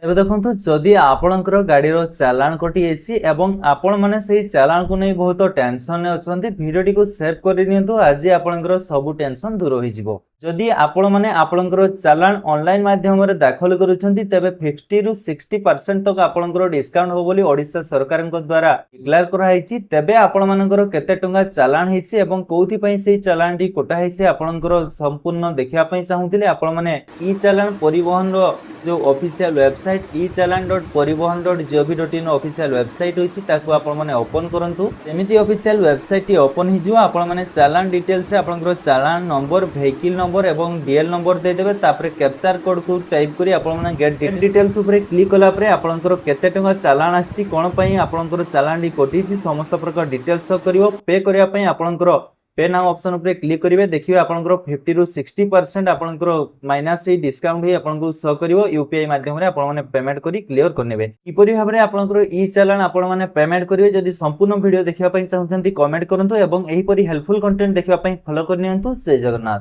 ଏବେ ଦେଖନ୍ତୁ ଯଦି ଆପଣଙ୍କର ଗାଡ଼ିର ଚାଲାଣ କଟିଯାଇଛି ଏବଂ ଆପଣମାନେ ସେହି ଚାଲାଣକୁ ନେଇ ବହୁତ ଟେନସନରେ ଅଛନ୍ତି, ଭିଡ଼ିଓଟିକୁ ସେଭ୍ କରି ନିଅନ୍ତୁ। ଆଜି ଆପଣଙ୍କର ସବୁ ଟେନସନ୍ ଦୂର ହୋଇଯିବ। ଯଦି ଆପଣମାନେ ଆପଣଙ୍କର ଚାଲାଣ ଅନଲାଇନ୍ ମାଧ୍ୟମରେ ଦାଖଲ କରୁଛନ୍ତି, ତେବେ 50 ରୁ 60% ତକ ଆପଣଙ୍କର ଡିସ୍କାଉଣ୍ଟ ହେବ ବୋଲି ଓଡ଼ିଶା ସରକାରଙ୍କ ଦ୍ୱାରା ଡିକ୍ଲେୟାର କରାଯାଇଛି। ତେବେ ଆପଣମାନଙ୍କର କେତେ ଟଙ୍କା ଚାଲାଣ ହେଇଛି ଏବଂ କୋଉଥିପାଇଁ ସେହି ଚାଲାଣଟି କଟା ହେଇଛି ଆପଣଙ୍କର ସମ୍ପୂର୍ଣ୍ଣ ଦେଖିବା ପାଇଁ ଚାହୁଁଥିଲେ, ଆପଣମାନେ ଇ ଚାଲାଣ ପରିବହନର जो official website e-chalan.parivahan.gov.in official website होची ताकू आपण माने ओपन करंतु। एमिति ऑफिशियल वेबसाइट टी ओपन हि जिवो। आपण माने चालान डिटेल्स रे आपनकर चालान नंबर, व्हीकल नंबर एवं डीएल नंबर दे देबे। तापरे कैप्चर कोड को टाइप करी आपण माने गेट डिटेल्स ऊपर क्लिक कला परे आपनकर केते टंका चालान आछि, कोन पई आपनकर चालान डी कोटिछि, समस्त प्रकार डिटेल्स शो करिवो। पे करिया पई आपनकर पे नाउ ऑप्शन ऊपर क्लिक करिवे। देखिबे आपनकर 50 ରୁ 60% आपनकर माइनस हि डिस्काउंट हि आपनको शो करिवो। यूपीआई माध्यम रे आपण माने पेमेंट करी क्लियर करनेबे। किपरि भाबरे आपनकर ई चालान आपण माने पेमेंट करिवे, जदि संपूर्ण वीडियो देखिबा पई चाहउछन्ती कमेंट करंतु एवं एही परि हेल्पफुल कंटेंट देखिबा पई फॉलो करनियंतु। जय जगन्नाथ।